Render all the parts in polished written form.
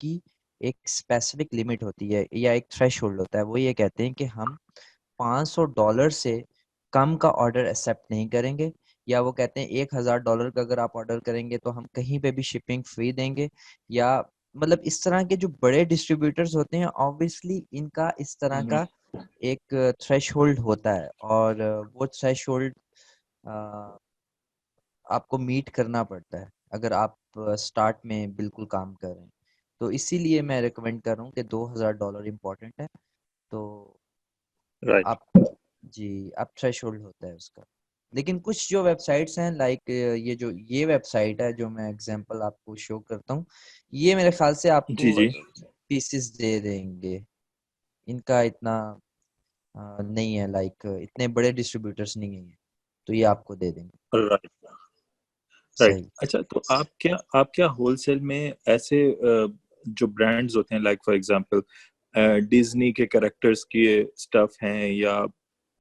की एक specific limit होती है या एक थ्रेशहोल्ड होता है। वो ये कहते हैं कि हम $500 से कम का ऑर्डर एक्सेप्ट नहीं करेंगे, या वो कहते हैं $1000 का अगर आप ऑर्डर करेंगे तो हम कहीं पे भी शिपिंग फ्री देंगे। या मतलब इस तरह के जो बड़े डिस्ट्रीब्यूटर्स होते हैं ऑब्वियसली इनका इस तरह का एक थ्रेशहोल्ड होता है, और वो थ्रेशहोल्ड आपको मीट करना पड़ता है अगर आप स्टार्ट में बिल्कुल काम कर रहे हैं। तो इसीलिए मैं रिकमेंड कर रहा हूँ कि $2000 इम्पोर्टेंट है। तो राइट। आप जी, आप थ्रेशहोल्ड होता है उसका। लेकिन कुछ जो वेबसाइट्स हैं लाइक ये वेबसाइट है जो मैं एग्जांपल आपको शो करता हूँ, ये मेरे ख्याल से जी आपको जी। पीसेस दे देंगे। इनका इतना नहीं है, लाइक इतने बड़े डिस्ट्रीब्यूटर्स नहीं है ये, तो ये आपको दे देंगे। Right right. सही। अच्छा, तो आप क्या होलसेल में ऐसे जो ब्रांड्स होते हैं, लाइक फॉर एग्जांपल डिज्नी के कैरेक्टर्स के स्टफ हैं, या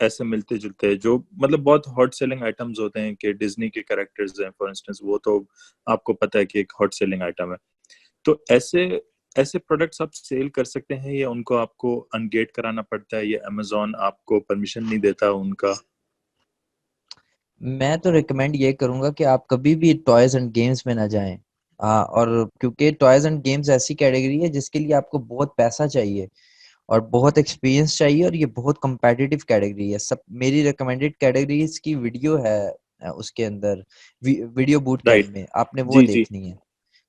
ऐसे मिलते जुलते जो मतलब बहुत हॉट सेलिंग आइटम्स होते हैं कि डिज्नी के कैरेक्टर्स हैं फॉर इंस्टेंस, वो तो आपको पता है कि एक हॉट सेलिंग आइटम है। तो ऐसे ऐसे प्रोडक्ट्स आप सेल कर सकते हैं, या उनको आपको अनगेट कराना पड़ता है, या अमेजोन आपको परमिशन नहीं देता उनका? मैं तो रिकमेंड ये करूंगा कि आप कभी भी टॉयज एंड गेम्स में ना जाएं। और क्योंकि टॉयज एंड गेम्स ऐसी कैटेगरी है जिसके लिए आपको बहुत पैसा चाहिए और बहुत एक्सपीरियंस चाहिए, और ये बहुत competitive कैटेगरी है। सब मेरी रिकमेंडेड कैटेगरीज की वीडियो है उसके अंदर, वीडियो बूट कैंप राइट। में आपने वो जी जी। देखनी है।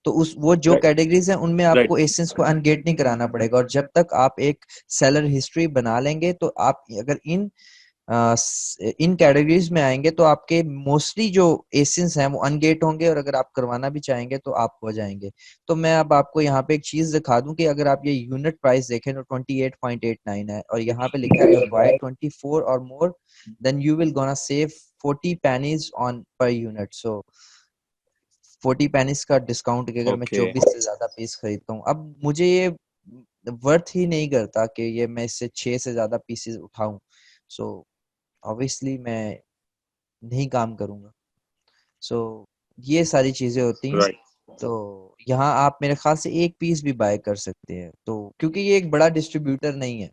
तो उस वो जो राइट कैटेगरीज हैं उनमें राइट। आपको एसेंस को अनगेट नहीं कराना पड़ेगा, और जब तक आप एक सेलर हिस्ट्री बना लेंगे तो आप अगर इन कैटेगरीज में आएंगे तो आपके मोस्टली जो एसेंस हैं वो अनगेट होंगे, और अगर आप करवाना भी चाहेंगे तो आप हो जाएंगे। तो मैं अब आपको यहाँ पे एक चीज दिखा दूं कि अगर आप ये यूनिट प्राइस देखें तो 28.89 है, और यहाँ पे लिखा है अगर बाय 24 और more than you will gonna save 40 pennies on per unit. So 40 pennies का डिस्काउंट कि अगर मैं ओके। 24 से ज्यादा पीस खरीदता हूँ, अब मुझे ये वर्थ ही नहीं करता कि ये मैं इससे 6 से ज्यादा पीसेस उठाऊं। सो ऑब्वियसली मैं नहीं काम करूंगा। सो ये सारी चीजें होती हैं। राइट तो यहाँ आप मेरे ख्याल से एक पीस भी बाय कर सकते हैं, तो क्योंकि ये एक बड़ा डिस्ट्रीब्यूटर नहीं है,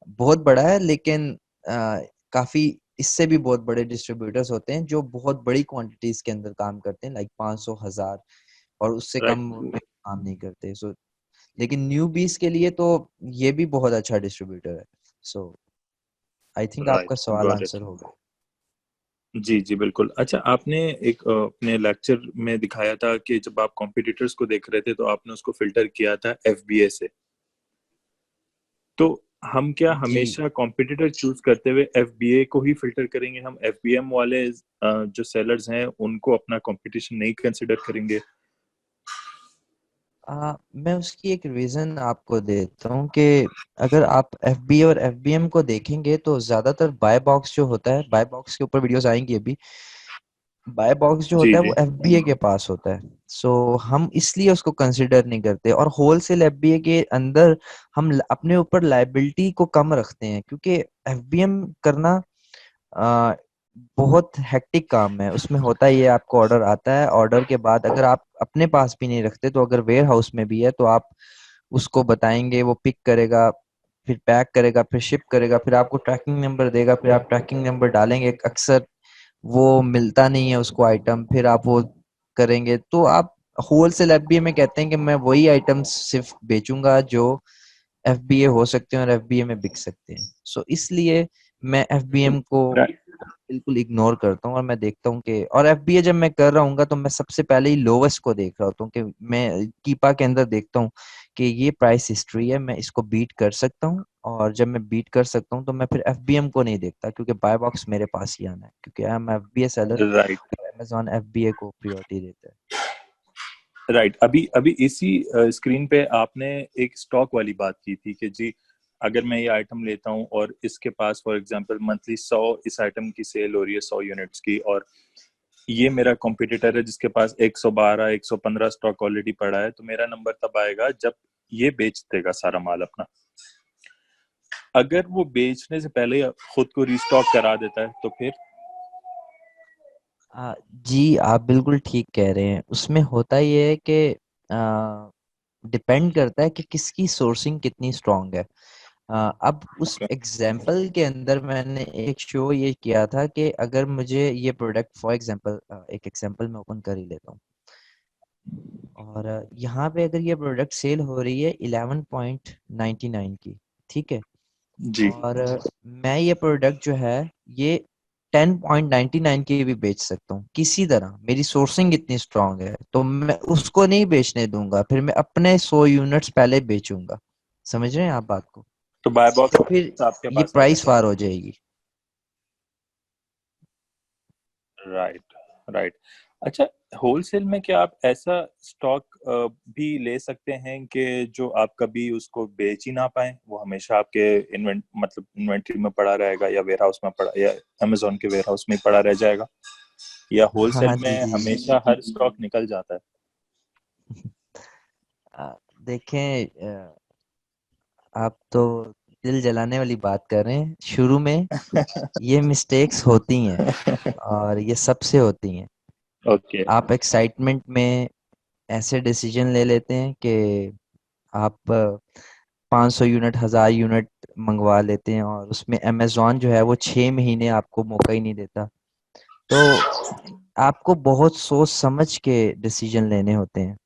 बहुत बड़ा है लेकिन काफी इससे भी बहुत बड़े डिस्ट्रीब्यूटर्स होते हैं जो बहुत बड़ी क्वांटिटीज के अंदर काम करते हैं, लाइक 500 1000 और उससे कम राइट। में काम नहीं करते। सो लेकिन न्यू बीस के लिए तो ये भी बहुत अच्छा डिस्ट्रीब्यूटर है। सो आई थिंक आपका राइट सवाल गॉट इट। आंसर होगा। जी जी बिल्कुल। अच्छा, आपने एक अपने लेक्चर में दिखाया था कि जब आप कॉम्पिटिटर्स को देख रहे थे तो आपने उसको फिल्टर किया था एफबीए से। तो हम क्या जी हमेशा कॉम्पिटिटर चूज करते हुए एफबीए को ही फिल्टर करेंगे? हम एफबीएम वाले जो सेलर्स हैं उनको अपना कंपटीशन नहीं कंसिडर करेंगे? मैं उसकी एक रीजन आपको देता हूँ कि अगर आप एफबी और एफबीएम को देखेंगे तो ज्यादातर बाय बॉक्स जो होता है, बाय बॉक्स के ऊपर वीडियोस आएंगी अभी, बाय बॉक्स जो जी होता है जी। वो एफबीए के पास होता है। सो हम इसलिए उसको कंसिडर नहीं करते, और होलसेल एफबीए के अंदर हम अपने ऊपर लाइबिलिटी को कम रखते हैं, क्योंकि एफबीएम करना आ, बहुत हेक्टिक काम है। उसमें होता ही है आपको ऑर्डर आता है, ऑर्डर के बाद अगर आप अपने पास भी नहीं रखते तो अगर वेयर हाउस में भी है तो आप उसको बताएंगे, वो पिक करेगा, फिर पैक करेगा, फिर शिप करेगा, फिर आपको ट्रैकिंग नंबर देगा, फिर आप ट्रैकिंग नंबर डालेंगे, अक्सर वो मिलता नहीं है उसको आइटम, फिर आप वो करेंगे। तो आप होलसेल एफबीए में कहते हैं कि मैं वही आइटम सिर्फ बेचूंगा जो एफबीए हो सकते हैं और एफबीए में बिक सकते हैं। सो इसलिए मैं एफबीएम को बिल्कुल इग्नोर करता हूँ, और मैं देखता हूँ कि, और एफबीए जब मैं कर रहा हूँ तो मैं सबसे पहले ही लोवेस्ट को देख रहा होता हूँ कि मैं कीपा के अंदर देखता हूँ कि ये प्राइस हिस्ट्री है, मैं इसको बीट कर सकता हूँ। और जब मैं बीट कर सकता हूँ तो मैं फिर एफबीएम को नहीं देखता, क्योंकि बाय बॉक्स मेरे पास ही आना है, क्योंकि I am FBA seller. Right Amazon FBA को प्रायोरिटी देता है। राइट। अभी अभी इसी स्क्रीन पे आपने एक स्टॉक वाली बात की थी कि जी, अगर मैं ये आइटम लेता हूँ और इसके पास फॉर एग्जांपल मंथली 100 इस आइटम की सेल हो रही है, 100 यूनिट्स की, और ये मेरा कॉम्पिटिटर है जिसके पास 112 115 स्टॉक ऑलरेडी पड़ा है, तो मेरा नंबर तब आएगा जब ये बेच देगा सारा माल अपना। अगर वो बेचने से पहले खुद को रिस्टॉक करा देता है तो फिर? जी आप बिल्कुल ठीक कह रहे हैं। उसमें होता ये है कि डिपेंड करता है कि किसकी सोर्सिंग कितनी स्ट्रांग है। अब उस Okay. एग्जाम्पल के अंदर मैंने एक शो ये किया था कि अगर मुझे ये प्रोडक्ट, फॉर एग्जांपल एक एग्जांपल मैं ओपन कर ही लेता हूँ, और यहाँ पे अगर ये प्रोडक्ट सेल हो रही है 11.99 की, ठीक है, जी और मैं ये प्रोडक्ट जो है ये 10.99 की भी बेच सकता हूँ किसी तरह, मेरी सोर्सिंग इतनी स्ट्रांग है, तो मैं उसको नहीं बेचने दूंगा, फिर मैं अपने 100 यूनिट्स पहले बेचूंगा। समझ रहे हैं आप बात को? तो बाय तो फिर बॉक्स आपके ये पास आ प्राइस जाता वार हो जाएगी। है। Right, right. अच्छा, होलसेल में क्या आप ऐसा स्टॉक भी ले सकते हैं कि जो आप कभी उसको बेच ही ना पाए, वो हमेशा आपके मतलब इन्वेंट्री में पड़ा रहेगा, या वेयर हाउस में पड़ा, या अमेजोन के वेयर हाउस में ही पड़ा रह जाएगा, या होलसेल हाँ जी में जी जी। हमेशा हर स्टॉक निकल जाता है? देखें, आप तो दिल जलाने वाली बात कर रहे हैं। शुरू में ये मिस्टेक्स होती हैं, और ये सबसे होती हैं। ओके। आप एक्साइटमेंट में ऐसे डिसीजन ले लेते हैं कि आप 500 यूनिट, 1000 यूनिट मंगवा लेते हैं, और उसमें अमेज़न जो है वो 6 महीने आपको मौका ही नहीं देता। तो आपको बहुत सोच समझ के डिसीजन लेने होते हैं।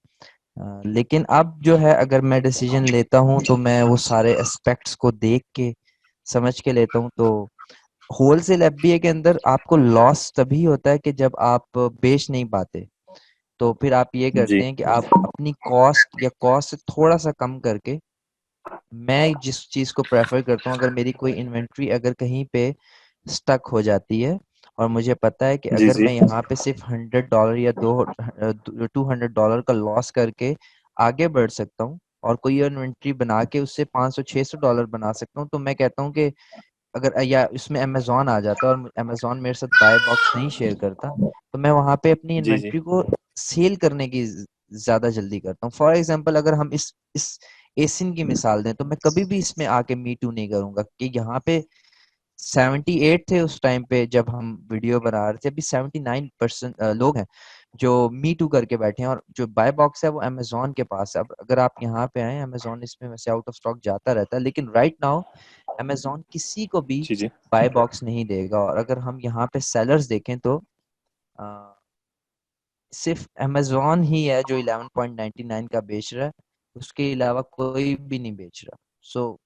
लेकिन अब जो है, अगर मैं डिसीजन लेता हूँ तो मैं वो सारे एस्पेक्ट्स को देख के समझ के लेता हूँ। तो होलसेल एफबीए के अंदर आपको लॉस तभी होता है कि जब आप बेच नहीं पाते। तो फिर आप ये जी करते हैं कि आप अपनी कॉस्ट या कॉस्ट से थोड़ा सा कम करके, मैं जिस चीज़ को प्रेफर करता हूँ, अगर मेरी कोई इन्वेंट्री अगर कहीं पे स्टक हो जाती है, और मुझे पता है कि जी अगर जी मैं यहाँ पे सिर्फ $100 या दो $200 का लॉस करके आगे बढ़ सकता हूँ, और कोई इन्वेंट्री बना के उससे $500-600 बना सकता हूँ, तो मैं कहता हूँ कि अगर या इसमें अमेज़न आ जाता है और अमेज़न मेरे साथ बाय बॉक्स नहीं शेयर करता, तो मैं वहाँ पे अपनी जी जी इन्वेंट्री को सेल करने की ज़्यादा जल्दी करता हूँ। फॉर एग्ज़ाम्पल, अगर हम इस एसिन की मिसाल दें, तो मैं कभी भी इसमें आके मी टू नहीं करूँगा कि यहाँ पे 78 थे उस टाइम पे जब हम वीडियो बना रहे थे, अभी 79% लोग हैं जो मी टू करके बैठे हैं, और जो बाय बॉक्स है वो अमेज़न के पास है। अब अगर आप यहाँ पे आए, अमेज़न इसमें वैसे आउट ऑफ स्टॉक जाता रहता है, लेकिन राइट नाउ अमेज़न किसी को भी जी जी। बाय बॉक्स नहीं देगा। और अगर हम यहाँ पे सेलर्स देखें तो अ, सिर्फ अमेज़न ही है जो 11.99 का बेच रहा है, उसके अलावा कोई भी नहीं बेच रहा। सो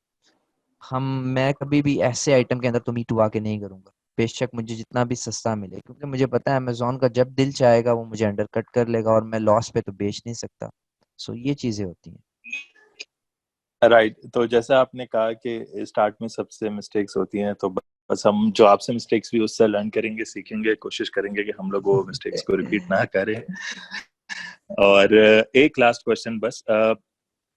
हम मैं कभी भी ऐसे आइटम के अंदर तो मी टू आके नहीं करूंगा, बेशक मुझे जितना भी सस्ता मिले, क्योंकि मुझे पता है अमेज़न का जब दिल चाहेगा वो मुझे अंडर कट कर लेगा, और मैं लॉस पे तो बेच नहीं सकता। सो ये चीजें होती हैं। राइट, तो जैसा आपने कहा कि स्टार्ट में सबसे मिस्टेक्स होती हैं, तो बस हम जो आपसे मिस्टेक्स भी उससे लर्न करेंगे, सीखेंगे, कोशिश करेंगे कि हम लोग वो मिस्टेक्स को रिपीट ना करें। और एक लास्ट क्वेश्चन बस,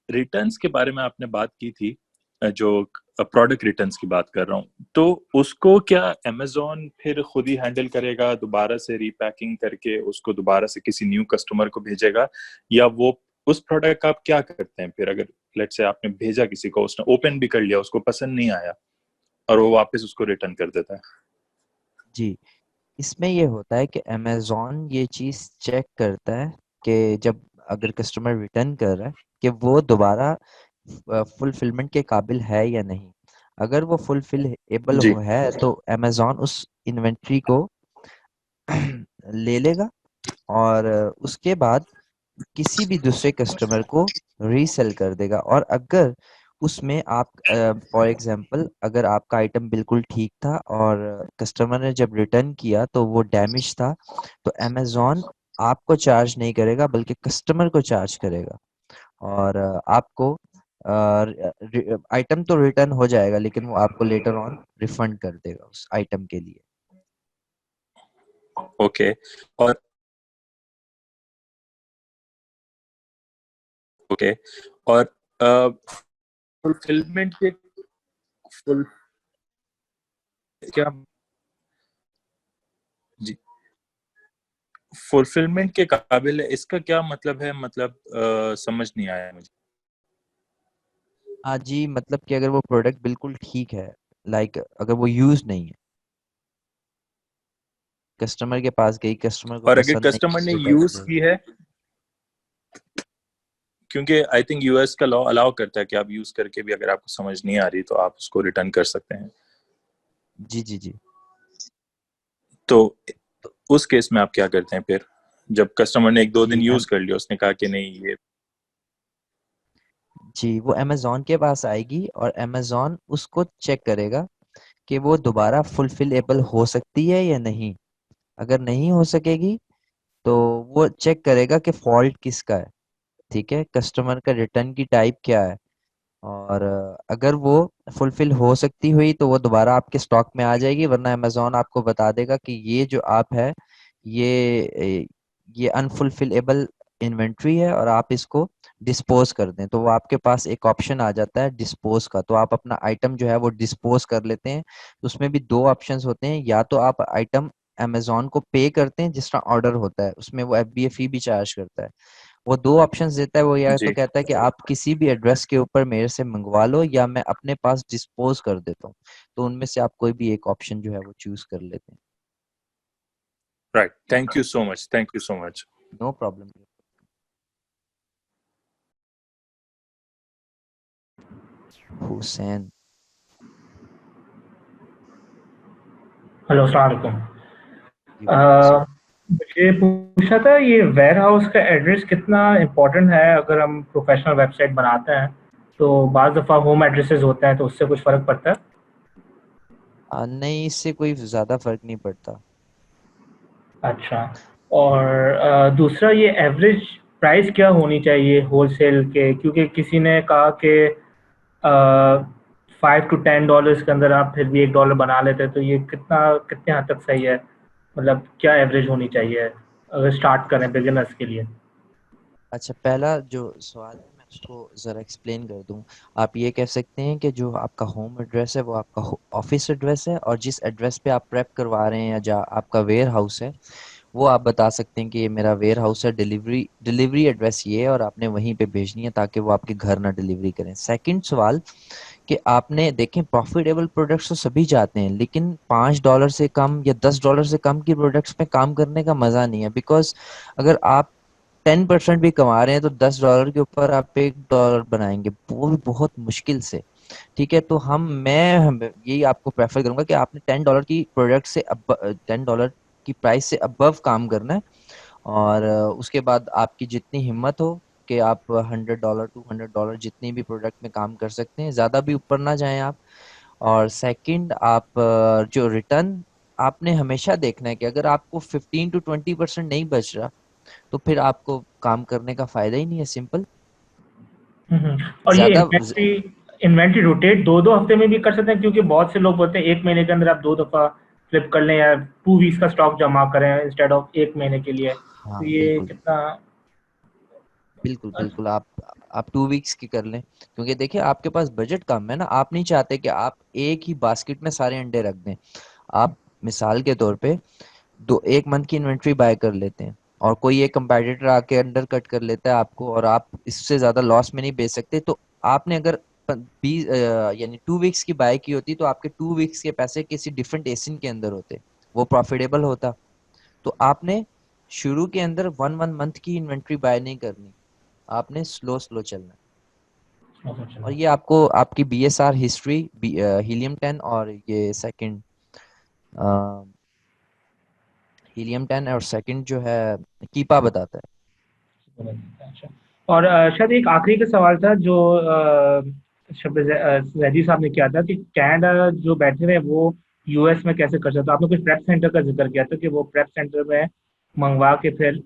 रिटर्न्स के बारे में आपने बात की थी, जो प्रोडक्ट रिटर्न्स की बात कर रहा हूँ, तो उसको क्या अमेज़न फिर खुद ही हैंडल करेगा, दोबारा से रीपैकिंग करके उसको दोबारा से किसी न्यू कस्टमर को भेजेगा, या वो उस प्रोडक्ट का आप क्या करते हैं फिर, अगर लेट्स से आपने भेजा किसी को, उसने ओपन भी कर लिया, उसको पसंद नहीं आया, और वो वापस उसको रिटर्न कर देता है? जी, इसमें ये होता है कि अमेज़न ये चीज़ चेक करता है कि जब अगर कस्टमर रिटर्न कर रहा है कि वो दोबारा फुलफिलमेंट के काबिल है या नहीं। अगर वो फुलफिल एबल जी हो है तो अमेज़न उस इन्वेंट्री को ले लेगा, और उसके बाद किसी भी दूसरे कस्टमर को रीसेल कर देगा। और अगर उसमें आप फॉर एग्जांपल, अगर आपका आइटम बिल्कुल ठीक था और कस्टमर ने जब रिटर्न किया तो वो डैमेज था, तो अमेज़न आपको चार्ज नहीं करेगा बल्कि कस्टमर को चार्ज करेगा, और आपको आइटम तो रिटर्न हो जाएगा, लेकिन वो आपको लेटर ऑन रिफंड कर देगा उस आइटम के लिए। ओके। और ओके, और फुलफिलमेंट के फुल क्या, जी, फुलफिलमेंट के काबिल है, इसका क्या मतलब है, मतलब समझ नहीं आया मुझे। हाँ जी, मतलब कि अगर वो प्रोडक्ट बिल्कुल ठीक है, लाइक अगर वो यूज नहीं है, कस्टमर के पास गई, कस्टमर को और अगर पसंद नहीं, कस्टमर ने रिटर्न यूज कर दे। की है, क्योंकि आई थिंक यूएस का लॉ अलाउ करता है कि आप यूज करके भी अगर आपको समझ नहीं आ रही तो आप उसको रिटर्न कर सकते हैं। जी जी जी। तो उस केस में आप क्या करते हैं फिर, जब कस्टमर ने 1-2 दिन जी यूज कर लिया, उसने कहा कि नहीं ये। जी, वो अमेज़न के पास आएगी और अमेज़न उसको चेक करेगा कि वो दोबारा फुलफिलेबल हो सकती है या नहीं। अगर नहीं हो सकेगी तो वो चेक करेगा कि फॉल्ट किसका है, ठीक है, कस्टमर का रिटर्न की टाइप क्या है। और अगर वो फुलफिल हो सकती हुई तो वो दोबारा आपके स्टॉक में आ जाएगी, वरना अमेज़न आपको बता देगा कि ये जो आप है ये ये अनफुलफिलेबल इन्वेंट्री है और आप इसको डिस्पोज कर दें। तो वो आपके पास एक ऑप्शन आ जाता है डिस्पोज का, तो आप अपना आइटम जो है वो डिस्पोज कर लेते हैं। तो उसमें भी दो ऑप्शंस होते हैं, या तो आप आइटम अमेज़न को पे करते हैं जिस तरह ऑर्डर होता है, उसमें वो एफबीए फी भी चार्ज करता है। वो दो ऑप्शंस देता है, वो या तो जी कहता है कि आप किसी भी एड्रेस के ऊपर मेरे से मंगवा लो या मैं अपने पास डिस्पोज कर देता हूँ। तो उनमें से आप कोई भी एक ऑप्शन जो है वो चूज कर लेते हैं। Right, thank you so much, thank you so much. No problem. Hussain. Hello, अस्सलाम वालेकुम। जी वालेकुम अ, सलाम। मुझे पूछना था ये वेयर हाउस का एड्रेस कितना इम्पोर्टेंट है अगर हम प्रोफेशनल वेबसाइट बनाते हैं, तो बाज़ दफ़ा होम एड्रेसेस होते हैं तो उससे कुछ फ़र्क पड़ता है? नहीं, इससे कोई ज्यादा फर्क नहीं पड़ता। अच्छा। और दूसरा, ये एवरेज प्राइस क्या होनी चाहिए होलसेल के? क्योंकि किसी ने कहा कि $5 to $10 के अंदर आप फिर भी $1 बना लेते हैं, तो ये कितने हद तक सही है? मतलब क्या एवरेज होनी चाहिए अगर स्टार्ट करें बिगिनर्स के लिए? अच्छा, पहला जो सवाल है मैं उसको ज़रा एक्सप्लेन कर दूं। आप ये कह सकते हैं कि जो आपका होम एड्रेस है वो आपका ऑफिस एड्रेस है, और जिस एड्रेस पे आप प्रेप करवा रहे हैं या जहाँ आपका वेयर हाउस है वो आप बता सकते हैं कि ये मेरा वेयर हाउस है, डिलीवरी डिलीवरी एड्रेस ये है और आपने वहीं पे भेजनी है ताकि वो आपके घर ना डिलीवरी करें। सेकंड सवाल कि आपने देखें, प्रॉफिटेबल प्रोडक्ट्स तो सभी चाहते हैं, लेकिन $5 से कम या $10 से कम की प्रोडक्ट्स में काम करने का मज़ा नहीं है। बिकॉज अगर आप 10% भी कमा रहे हैं तो $10 के ऊपर आप $1 बनाएंगे, वो भी बहुत मुश्किल से। ठीक है, तो यही आपको प्रेफर करूंगा कि आपने $10 की प्रोडक्ट से अब $10 की प्राइस से अबव काम करना है। और उसके बाद आपकी जितनी हिम्मत हो कि आप $100 $200 जितनी भी प्रोडक्ट में काम कर सकते हैं, ज़्यादा भी ऊपर ना जाएं आप। और सेकंड, आप जो रिटर्न, आपने हमेशा देखना है कि अगर आपको 15 to 20% नहीं बच रहा तो फिर आपको काम करने का फायदा ही नहीं है, सिंपल। और ये ज्यादा इन्वेंट्री इन्वेंट्री रोटेट 2-2 हफ्ते में भी कर सकते हैं, क्योंकि बहुत से लोग बोलते हैं 1 महीने के अंदर आप 2 दफ़ा फ्लिप कर लें या 2 वीक्स का स्टॉक जमा करें इंस्टेड ऑफ 1 महीने के लिए। हाँ तो ये बिल्कुल कितना बिल्कुल बिल्कुल, आप 2 वीक्स की कर लें, क्योंकि देखिए आपके पास बजट कम है ना, आप नहीं चाहते कि आप एक ही बास्केट में सारे अंडे रख दें। आप मिसाल के तौर पे दो एक मंथ की इन्वेंट्री बाय कर लेते हैं और कोई एक कंपेटिटर आके अंडर कट कर लेता है आपको, और आप इससे ज्यादा लॉस में नहीं बेच सकते, तो आपने अगर 20 यानी 2 वीक्स की बाय की होती तो आपके 2 वीक्स के पैसे किसी डिफरेंट एसिन के अंदर होते, वो प्रॉफिटेबल होता। तो आपने शुरू के अंदर वन वन मंथ की इन्वेंट्री बाय नहीं करनी, आपने स्लो स्लो चलना है। अच्छा और चला? ये आपको आपकी बीएसआर हिस्ट्री, हीलियम 10 और ये सेकंड हीलियम 10 और सेकंड जो है कीपा बताता है। अच्छा। और शायद एक आखिरी का सवाल था जो जैदी साहब ने किया था कि कनाडा जो बैठे हुए हैं वो यूएस में कैसे कर सकते? आपने कुछ प्रेप सेंटर का जिक्र किया था कि वो प्रेप सेंटर में मंगवा के फिर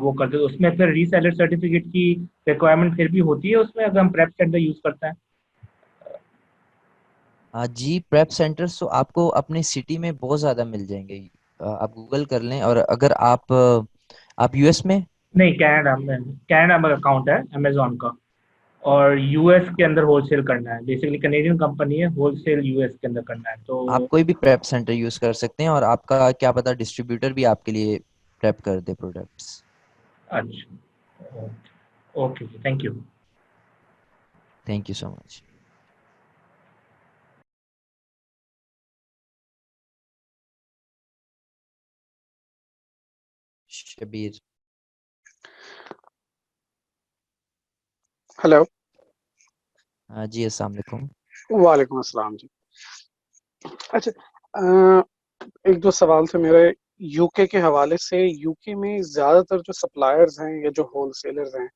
वो करते, तो उसमें फिर रीसेलर सर्टिफिकेट की रिक्वायरमेंट फिर भी होती है उसमें अगर हम प्रेप सेंटर यूज करते हैं? हाँ जी, प्रेप सेंटर्स तो आपको अपनी सिटी में बहुत ज़्यादा मिल जाएंगे। आप गूगल कर लें, और अगर आप यूएस में। नहीं, कनाडा में अकाउंट है अमेजोन का, और यूएस के अंदर होलसेल करना है। बेसिकली कनेडियन कंपनी है, होलसेल यूएस के अंदर करना है तो। आप कोई भी प्रेप सेंटर यूज़ कर सकते हैं और आपका क्या पता डिस्ट्रीब्यूटर भी आपके लिए प्रेप कर दे प्रोडक्ट्स। अच्छा, okay, thank you. Thank you so much. Shabir. Hello. जी अस्सलाम वालेकुम। वालेकुम अस्सलाम जी। अच्छा, अ, एक दो सवाल थे मेरे यूके के हवाले से। यूके में ज्यादातर जो सप्लायर्स हैं या जो होलसेलर्स हैं,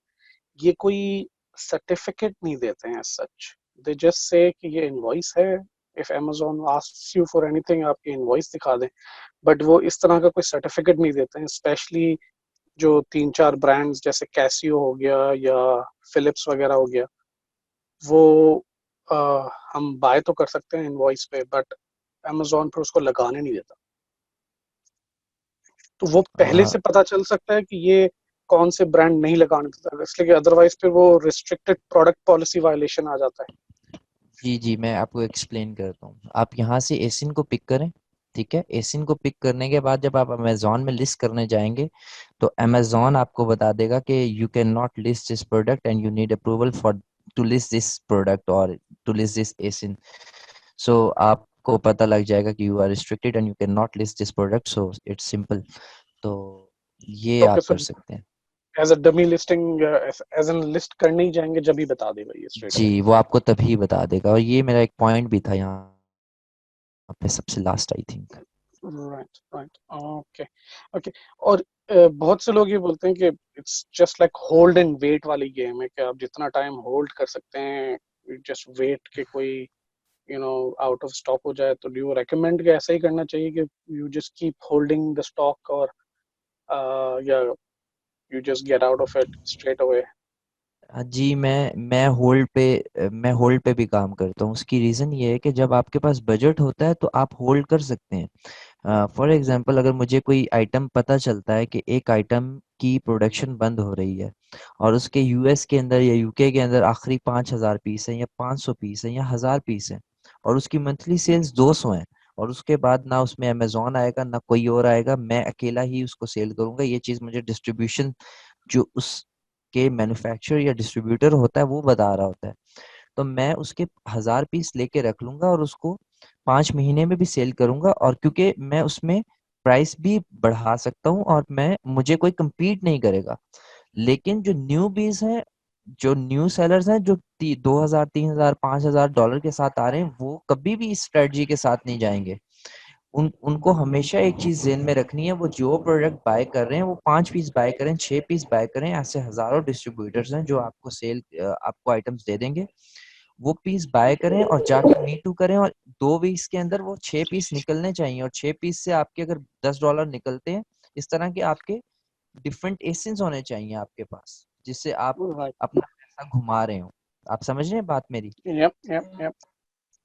ये कोई सर्टिफिकेट नहीं देते हैं सच। दे जस्ट से कि ये इनवॉइस है, if Amazon asks you for anything आपकी इनवॉइस दिखा दें। बट वो इस तरह का कोई सर्टिफिकेट नहीं देते हैं। स्पेशली जो तीन चार ब्रांड्स जैसे कैसियो हो गया या फिलिप्स वगैरह हो गया, वो अ, हम बाय तो कर सकते हैं इनवॉइस पे, बट अमेजोन पर उसको लगाने नहीं देता। तो वो पहले अ, से पता चल सकता है कि ये कौन से ब्रांड नहीं लगाने देता, इसलिए कि अदरवाइज फिर वो रिस्ट्रिक्टेड प्रोडक्ट पॉलिसी वायलेशन आ जाता है। जी मैं आपको एक्सप्लेन करता हूँ। आप यहाँ से एसिन को पिक करें, ठीक है। एसिन को पिक करने के बाद जब आप अमेजोन में लिस्ट करने जाएंगे तो अमेजोन आपको बता देगा कि you can not list this product and you need approval for to list this product और to list this ASIN. So आपको पता लग जाएगा कि you are restricted and you can not list this product, so it's simple. तो ये okay, आप सो कर सकते हैं। As a dummy listing, as an list करने ही जाएंगे जब ही बता देगा ये स्ट्रेट अवे। जी वो आपको तभी बता देगा, और ये मेरा एक पॉइंट भी था यहाँ पे सबसे last I think. Right, right, okay, okay. और बहुत से लोग ये बोलते हैं कि it's just like hold and wait वाली गेम है, कि आप जितना टाइम होल्ड कर सकते हैं, जस्ट वेट के कोई आउट ऑफ स्टॉक हो जाए। तो डू यू रेकमेंड कि ऐसा ही करना चाहिए कि you just keep holding the stock, और या you just get out of it straight away? जी मैं होल्ड पे भी काम करता हूँ। उसकी रीज़न ये है कि जब आपके पास बजट होता है तो आप होल्ड कर सकते हैं। फॉर एग्जांपल अगर मुझे कोई आइटम पता चलता है कि एक आइटम की प्रोडक्शन बंद हो रही है और उसके यूएस के अंदर या यूके के अंदर आखिरी 5,000 पीस हैं या 500 पीस हैं या 1,000 पीस हैं और उसकी मंथली सेल्स 200 हैं, और उसके बाद ना उसमें अमेजोन आएगा ना कोई और आएगा, मैं अकेला ही उसको सेल करूंगा। ये चीज़ मुझे डिस्ट्रीब्यूशन जो उसके मैन्युफैक्चरर या डिस्ट्रीब्यूटर होता है वो बता रहा होता है। तो मैं उसके 1,000 पीस लेके रख लूंगा और उसको 5 महीने में भी सेल करूंगा, और क्योंकि मैं उसमें प्राइस भी बढ़ा सकता हूँ और मैं मुझे कोई compete नहीं करेगा। लेकिन जो न्यू बीज हैं, जो न्यू सेलर्स हैं, जो 2,000 3,000 5,000 डॉलर के साथ आ रहे हैं, वो कभी भी इस स्ट्रेटजी के साथ नहीं जाएंगे। उनको हमेशा एक चीज ध्यान में रखनी है, वो जो प्रोडक्ट बाय कर रहे हैं वो 5 पीस बाय करें, 6 पीस बाय करें। ऐसे हजारों डिस्ट्रीब्यूटर्स हैं जो आपको आइटम्स दे देंगे। वो पीस बाय करें और जाके मी टू करें, और 2 वीक्स के अंदर वो 6 पीस निकलने चाहिए, और 6 पीस से आपके अगर $10 निकलते हैं, इस तरह के आपके डिफरेंट एसेंस होने चाहिए आपके पास, जिससे आप राइट, अपना पैसा घुमा रहे हो। आप समझ रहे हैं बात मेरी? Yup, yup, yup.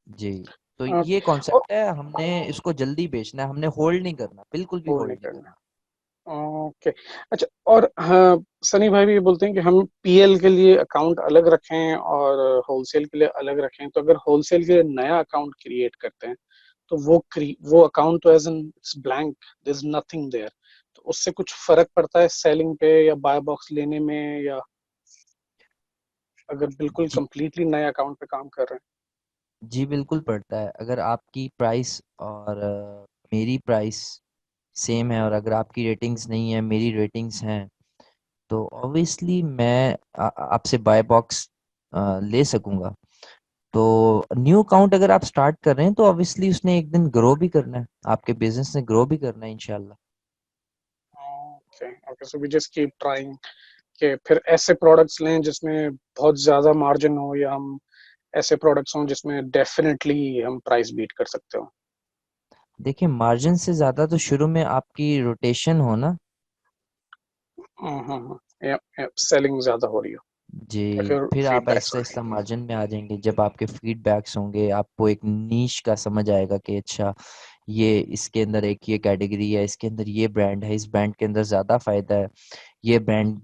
जी। तो ये कॉन्सेप्ट है, हमने इसको जल्दी बेचना है, हमने होल्ड नहीं करना, बिल्कुल भी होल्ड नहीं होल्ड नहीं करना। करना। ओके। अच्छा, और हाँ, सनी भाई भी ये बोलते हैं कि हम पीएल के लिए अकाउंट अलग रखें और होलसेल के लिए अलग रखें। तो अगर होलसेल के लिए नया अकाउंट क्रिएट करते हैं, तो वो अकाउंट तो as an it's blank, there is nothing there. तो उससे कुछ फर्क पड़ता है सेलिंग पे या बाय बॉक्स लेने में, या अगर बिल्कुल जी कंप्लीटली नए अकाउंट पे काम कर रहे जी बिल्कुल पड़ता है। अगर आपकी प्राइस और मेरी प्राइस सेम है, और अगर आपकी रेटिंग्स नहीं है मेरी रेटिंग्स हैं, तो ऑब्वियसली मैं आपसे बाय बॉक्स ले सकूंगा। तो न्यू अकाउंट अगर आप स्टार्ट कर रहे हैं तो ऑब्वियसली उसने एक दिन ग्रो भी करना है, आपके बिजनेस ने ग्रो भी करना है इंशाल्लाह। हैं? Okay, okay, so we just keep trying कि फिर ऐसे प्रोडक्ट्स लें जिसमें बहुत ज्यादा मार्जिन हो, या हम ऐसे प्रोडक्ट्स हों जिसमें डेफिनेटली हम प्राइस बीट कर सकते हो। देखिए मार्जिन से ज्यादा तो शुरू में आपकी रोटेशन हो ना। सेलिंग ज्यादा हो रही हो, या जी फिर फिर आप फीडबैक्स ऐसा हो रहे ऐसा मार्जिन में आ जाएंगे जब आपके फीडबैक्स होंगे, आपको एक नीश का समझ आएगा कि अच्छा ये इसके अंदर एक ये कैटेगरी है, इसके अंदर ये ब्रांड है, इस ब्रांड के अंदर ज्यादा फायदा है, ये ब्रांड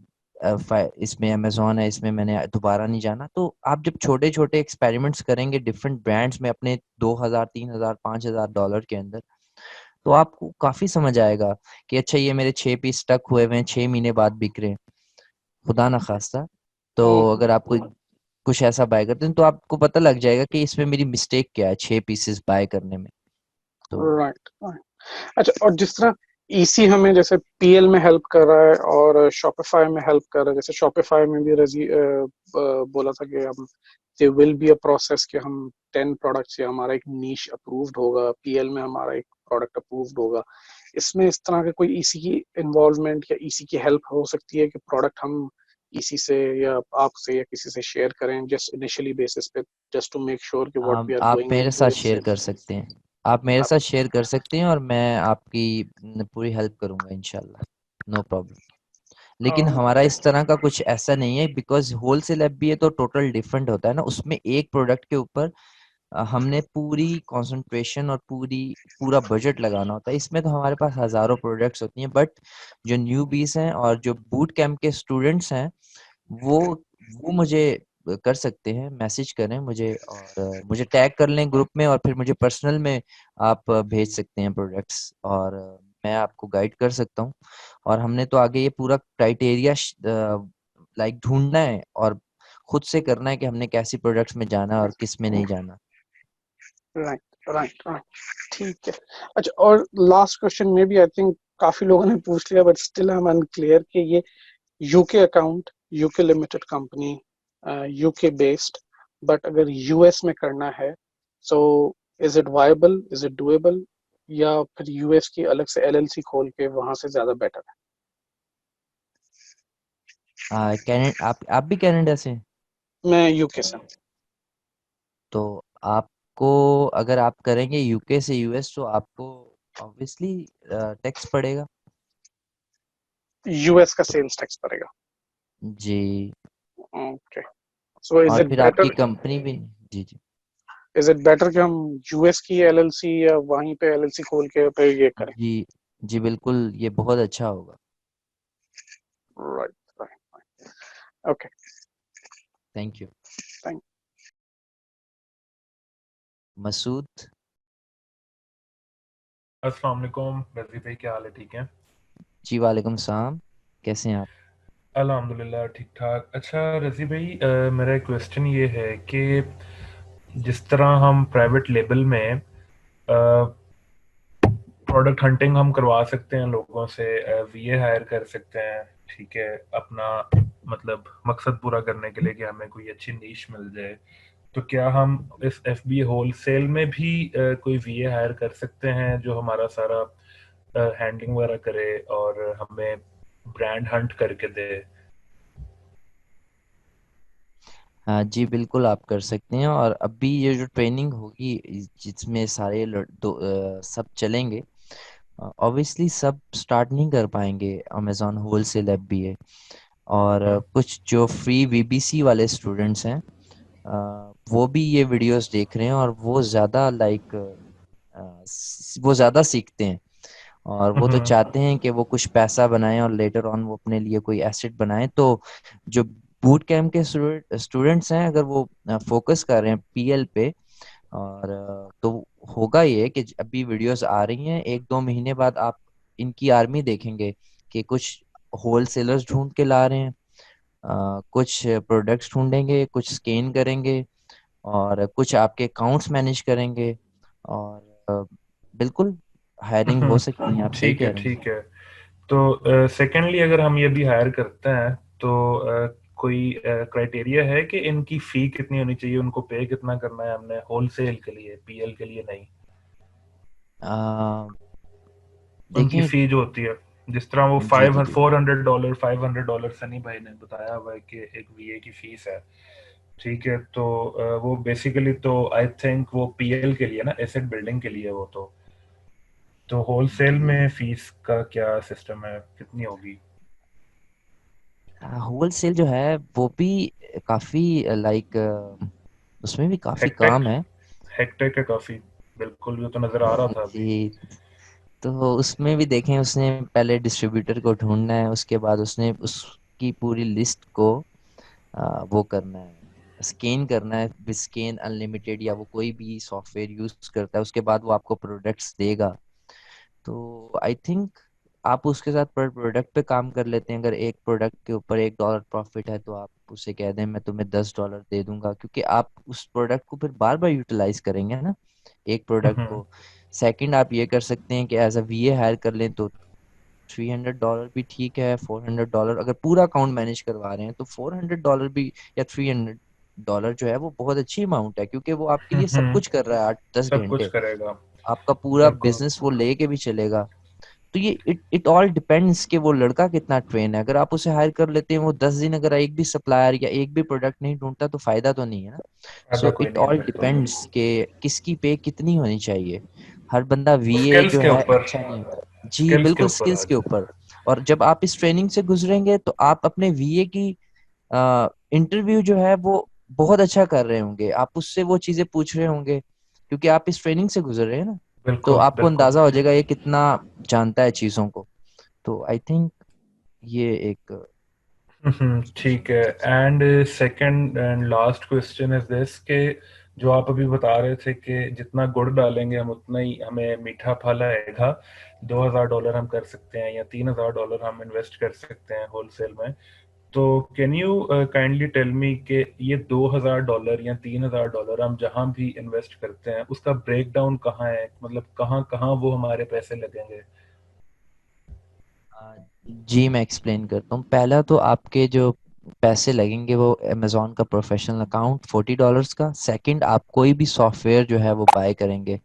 इसमें अमेजोन है, इसमें मैंने दोबारा नहीं जाना। तो आप जब छोटे छोटे एक्सपेरिमेंट्स करेंगे डिफरेंट ब्रांड्स में अपने 2,000 3,000 5,000 डॉलर के अंदर, तो आपको काफी समझ आएगा कि अच्छा ये मेरे 6 पीस स्टक हुए हुए हैं, 6 महीने बाद बिक रहे हैं, खुदा ना खास्ता। तो हो। अगर आप कोई कुछ ऐसा बाय करते हैं तो आपको पता लग जाएगा कि इसमें मेरी मिस्टेक क्या है 6 पीसेस बाय करने में। तो राइट, राइट। अच्छा, और जिस तरह ईसी हमें जैसे पीएल में हेल्प कर रहा है और शॉपिफाई में हेल्प कर रहा है। जैसे शॉपिफाई में भी रजी बोला था कि हम they will be a process कि हम 10 प्रोडक्ट्स या हमारा एक नीश अप्रूव्ड होगा, पीएल में हमारा एक प्रोडक्ट अप्रूव्ड होगा। इसमें इस तरह के कोई ईसी की इन्वॉल्वमेंट या ईसी की हेल्प हो सकती है कि प्रोडक्ट हम ईसी से या आपसे या किसी से शेयर करें जस्ट इनिशियली बेसिस पे, जस्ट टू मेक श्योर कि व्हाट वी आर आप गोइंग मेरे इनटू साथ इज शेयर कर सेफ। सकते हैं। आप मेरे साथ शेयर कर सकते हैं और मैं आपकी पूरी हेल्प करूंगा इंशाल्लाह, नो प्रॉब्लम। लेकिन हमारा ओके। इस तरह का कुछ ऐसा नहीं है, बिकॉज होलसेल ऐप भी है तो टोटल डिफरेंट होता है ना। उसमें एक प्रोडक्ट के ऊपर हमने पूरी कंसंट्रेशन और पूरा बजट लगाना होता है। इसमें तो हमारे पास हजारों प्रोडक्ट्स होती हैं, बट जो न्यूबीज हैं और जो बूट कैंप के स्टूडेंट्स हैं वो वो मुझे कर सकते हैं, मैसेज करें मुझे और मुझे टैग कर लें ग्रुप में, और फिर मुझे पर्सनल में आप भेज सकते हैं प्रोडक्ट्स, और मैं आपको गाइड कर सकता हूँ। और हमने तो आगे ये पूरा क्राइटेरिया लाइक ढूंढना है और खुद से करना है कि हमने कैसी प्रोडक्ट्स में जाना है और किस में नहीं जाना। Right, right, right. ठीक है। अच्छा, और लास्ट क्वेश्चन में भी आई थिंक काफी लोगों ने पूछ लिया but still I am unclear कि ये UK account, UK limited company, UK based, but अगर यूएस में करना है so is it viable, is it doable, या फिर यूएस की अलग से एलएलसी खोल के वहां से ज्यादा बेटर है? आप भी कनाडा से हैं? मैं यूके से। तो आपको, अगर आप करेंगे यूके से यूएस, तो आपको ऑब्वियसली टैक्स पड़ेगा। यूएस का सेल्स टैक्स पड़ेगा। जी। ओके। सो इज और इट फिर आपकी बेटर, कंपनी भी। जी जी। इज इट बेटर कि हम यूएस की एलएलसी या वहीं पे एलएलसी खोल के फिर ये करें? जी जी बिल्कुल, ये बहुत अच्छा होगा। Right, right. Okay. Thank you. Thank. Masood. अस्सलाम वालेकुम रज़ी भाई, क्या हाल है? ठीक है, जी वालेकुम सलाम, कैसे हैं आप? अल्हम्दुलिल्लाह ठीक ठाक। अच्छा रज़ी भाई, मेरा एक क्वेश्चन ये है कि जिस तरह हम प्राइवेट लेबल में प्रोडक्ट हंटिंग हम करवा सकते हैं लोगों से, वीए हायर कर सकते हैं, ठीक है, अपना मतलब मकसद पूरा करने के लिए कि हमें कोई अच्छी नीश मिल जाए, तो क्या हम इस एफबी होलसेल में भी कोई वीए हायर कर सकते हैं जो हमारा सारा हैंडलिंग वगैरह करे और हमें ब्रांड हंट करके दे? हाँ जी बिल्कुल, आप कर सकते हैं। और अभी ये जो ट्रेनिंग होगी जिसमें सारे सब चलेंगे, ऑब्वियसली सब स्टार्ट नहीं कर पाएंगे, अमेजोन होलसेल ऐप भी है। और हम्म, कुछ जो फ्री वीबीसी वाले स्टूडेंट्स हैं, वो भी ये वीडियोस देख रहे हैं और वो ज़्यादा लाइक वो ज़्यादा सीखते हैं, और वो तो हम्म, चाहते हैं कि वो कुछ पैसा बनाएं और लेटर ऑन वो अपने लिए कोई एसेट बनाएं। तो जो बूट कैम्प के स्टूडेंट्स हैं, अगर वो फोकस कर रहे हैं पीएल पे, और तो होगा ये कि अभी वीडियोस आ रही हैं, 1-2 महीने बाद आप इनकी आर्मी देखेंगे कि कुछ होलसेलर्स ढूंढ के ला रहे हैं, कुछ प्रोडक्ट्स ढूंढेंगे, कुछ स्कैन करेंगे, और कुछ आपके अकाउंट्स मैनेज करेंगे। और बिल्कुल हायरिंग हो सकती है, आप सही ठीक है कह रहे हैं। ठीक है। तो सेकेंडली अगर हम ये भी हायर करते हैं तो कोई क्राइटेरिया है कि इनकी फी कितनी होनी चाहिए, उनको पे कितना करना है हमने होलसेल के लिए, पीएल के लिए नहीं? अ, उनकी देखें। फी जो होती है, जिस तरह वो जी जी जी। $400 $500 सनी भाई ने बताया हुआ है कि एक वीए की फीस है, ठीक है, तो वो बेसिकली तो आई थिंक वो पीएल के लिए ना, एसेट बिल्डिंग के लिए वो तो होलसेल जी में फीस का क्या सिस्टम है, कितनी होगी? होलसेल जो है वो भी काफी लाइक उसमें भी काफी हेक्टेक, काम है। हेक्टेक है काफी, बिल्कुल, वो तो नजर आ रहा था अभी। जी। तो उसमें भी देखें, उसने पहले डिस्ट्रीब्यूटर को ढूंढना है, उसके बाद उसने उसकी पूरी लिस्ट को वो करना है, स्कैन करना है, स्कैन अनलिमिटेड या वो कोई भी सॉफ्टवेयर यूज करता है, उसके बाद वो आपको प्रोडक्ट्स देगा। तो आई थिंक आप उसके साथ पर प्रोडक्ट पे काम कर लेते हैं। अगर एक प्रोडक्ट के ऊपर $1 प्रॉफिट है, तो आप उसे कह दें मैं तुम्हें $10 दे दूंगा, क्योंकि आप उस प्रोडक्ट को फिर बार बार यूटिलाइज करेंगे ना, एक प्रोडक्ट हम्म, को। सेकंड, आप ये कर सकते हैं कि एज अ वीए हायर कर लें, तो $300 भी ठीक है, $400 अगर पूरा अकाउंट मैनेज करवा रहे हैं तो $400 भी या $300 जो है वो बहुत अच्छी अमाउंट है, क्योंकि वो आपके लिए सब कुछ कर रहा है 8-10 सब कुछ घंटे, करेगा। आपका पूरा बिल्कुल। बिजनेस वो लेके भी चलेगा। तो ये इट ऑल डिपेंड्स कि वो लड़का कितना ट्रेन है। अगर आप उसे हायर कर लेते हैं, वो 10 दिन अगर एक भी सप्लायर या एक भी प्रोडक्ट नहीं ढूंढता तो फायदा तो नहीं है ना। ऐसा सो कोई इट नहीं है, ऑल बिल्कुल। डिपेंड्स कि किसकी पे कितनी होनी चाहिए। हर बंदा वीए स्किल्स जो के है ऊपर, अच्छा नहीं होता। जी स्किल्स के बिल्कुल, ऊपर स्किल्स के आज। ऊपर। और जब आप इस ट्रेनिंग से गुजरेंगे तो आप अपने वीए की इंटरव्यू जो है वो बहुत अच्छा कर रहे होंगे, आप उससे वो चीजें पूछ रहे होंगे क्योंकि आप इस ट्रेनिंग से गुजर रहे हैं ना। तो बिल्कुल आपको बिल्कुल। अंदाजा हो जाएगा ये कितना जानता है चीजों को। तो आई थिंक ये एक ठीक है। And second and last question is this के जो आप अभी बता रहे थे कि जितना गुड़ डालेंगे हम उतना ही हमें मीठा फल आएगा, $2,000 हम कर सकते हैं या $3,000 हम इन्वेस्ट कर सकते हैं होलसेल में। तो can you kindly tell me कि ये $2,000 या $3,000 हम जहां भी इन्वेस्ट करते हैं उसका ब्रेक डाउन कहाँ है, मतलब कहाँ कहाँ वो हमारे पैसे लगेंगे? जी मैं एक्सप्लेन करता हूँ। पहला तो आपके जो पैसे लगेंगे वो अमेजोन का प्रोफेशनल अकाउंट $40 का। सेकंड, आप कोई भी सॉफ्टवेयर जो है वो बाय करेंगे,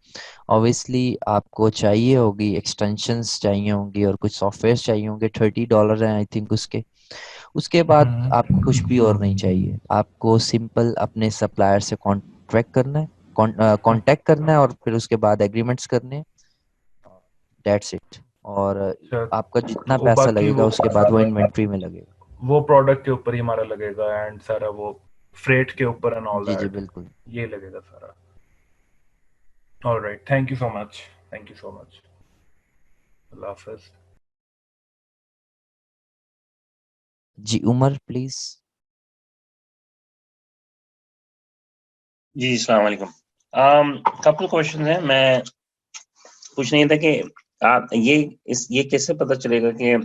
ऑब्वियसली आपको चाहिए होगी एक्सटेंशंस चाहिए होंगी और कुछ सॉफ्टवेयर चाहिए होंगे, $30 हैं आई थिंक उसके। उसके बाद आपको कुछ भी और नहीं चाहिए, आपको सिंपल अपने सप्लायर से कॉन्ट्रैक्ट करना है, कांटेक्ट करना है और फिर उसके बाद एग्रीमेंट्स करने हैं। That's it. और अच्छा, आपका जितना तो पैसा बाकी लगेगा उसके बाद वो इन्वेंट्री में लगेगा। वो प्रोडक्ट के ऊपर ही हमारा लगेगा एंड सारा वो फ्रेट के ऊपर एंड ऑल जी जी दैट, बिल्कुल। ये लगेगा सारा। Alright, thank you so much, thank you so much. अल्लाह हाफिज। जी उमर प्लीज। जी अस्सलाम वालेकुम। कपल क्वेश्चन है। मैं पूछ नहीं था कि आप ये कैसे पता चलेगा कि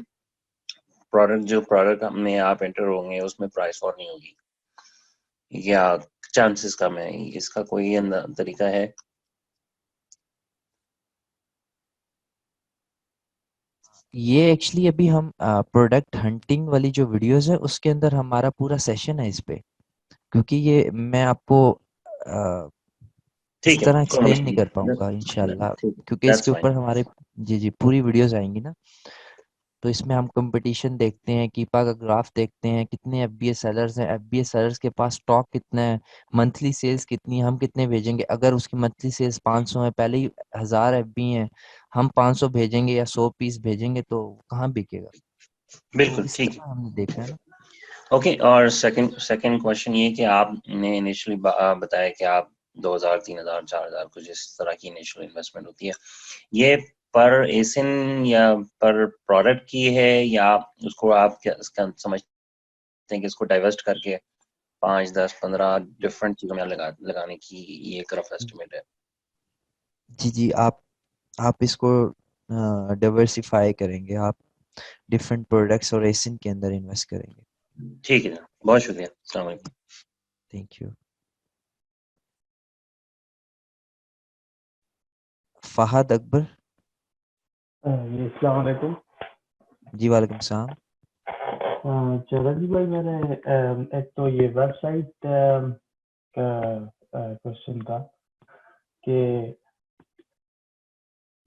प्रोडक्ट में आप एंटर होंगे उसमें प्राइस और नहीं होगी या चांसेस कम है, इसका कोई तरीका है? ये एक्चुअली अभी हम प्रोडक्ट हंटिंग वाली जो वीडियोस है उसके अंदर हमारा पूरा सेशन है इस पे, क्योंकि ये मैं आपको इस ठीक है, तरह कोई एक्सप्लेन नहीं मसला कर नहीं। पाऊंगा इंशाल्लाह, ठीक है, क्योंकि दैट्स इसके ऊपर फाइन। हमारे जी जी पूरी वीडियोस आएंगी ना। तो इसमें हम कंपटीशन देखते हैं, कीपा का ग्राफ देखते हैं, कितने एफबीए सेलर्स हैं, एफबीए सेलर्स के पास स्टॉक कितना है, मंथली सेल्स कितनी है, हम कितने भेजेंगे। अगर उसकी मंथली सेल्स 500 है, पहले ही 1000 एफबी हैं, हम 500 भेजेंगे या 100 पीस भेजेंगे तो कहाँ बिकेगा। तो बिल्कुल इस ठीक है। तरह हमने देखा है ना। ओके, और सेकंड सेकंड क्वेश्चन ये कि आपने इनिशियली बताया कि आप 2000, 3000, 4000 कुछ इस तरह की इनिशियल इन्वेस्टमेंट होती है। ये पर एसिन या पर प्रोडक्ट की है या उसको आप क्या इसका समझते हैं कि इसको डाइवर्स्ट करके 5, 10, 15 डिफरेंट चीजों में लगाने की ये एक रफ एस्टिमेट है? जी जी, आप इसको डाइवर्सिफाई करेंगे, आप डिफरेंट प्रोडक्ट्स और एसिन के अंदर इन्वेस्ट करेंगे। ठीक है, बहुत शुक्रिया। अस्सलाम वालेकुम। Thank you. फहद अकबर। जी अस्सलाम वालेकुम। जी वालेकुम सलाम। चौधरी जी भाई, मैंने एक तो ये वेबसाइट का क्वेश्चन था कि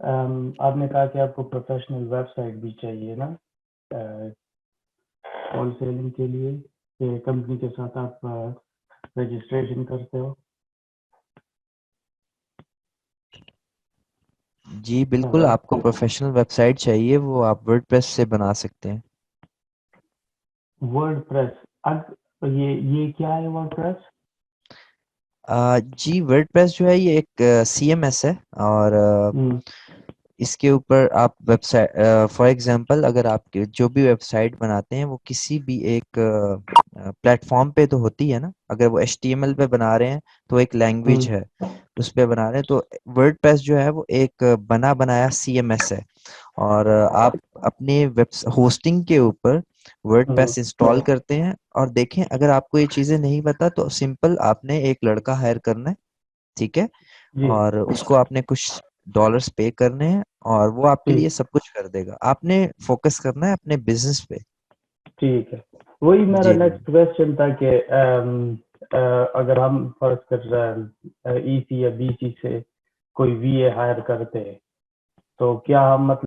आपने कहा कि आपको प्रोफेशनल वेबसाइट भी चाहिए ना होलसेलिंग के लिए, कि कंपनी के साथ आप रजिस्ट्रेशन करते हो। जी बिल्कुल, आपको प्रोफेशनल वेबसाइट चाहिए, वो आप वर्डप्रेस से बना सकते हैं। वर्डप्रेस, अब ये क्या है वर्डप्रेस? जी वर्डप्रेस जो है ये एक सीएमएस है और इसके ऊपर आप वेबसाइट फॉर एग्जांपल अगर आप जो भी वेबसाइट बनाते हैं वो किसी भी एक प्लेटफॉर्म पे तो होती है ना। अगर वो एचटीएमएल पे बना रहे हैं तो एक लैंग्वेज है उस पे बना रहे हैं, तो वर्डप्रेस जो है वो एक बना बनाया सीएमएस है। और आप अपने वेब होस्टिंग के ऊपर वर्डप्रेस इंस्टॉल करते हैं और देखें अगर आपको ये चीजें नहीं पता तो सिंपल आपने एक लड़का हायर करना है, ठीक है, जी और उसको आपने कुछ डॉलर्स पे करने हैं और वो आपके ठीक। लिए सब कुछ कर देगा। आपने फोकस करना है अपने बिजनेस पे। ठीक है, वही मेरा जी नेक्स्ट क्वेश्चन था कि अगर हम फर्ज कर ईसी या बीसी से कोई वीए हायर करते हैं तो क्या हम मतलब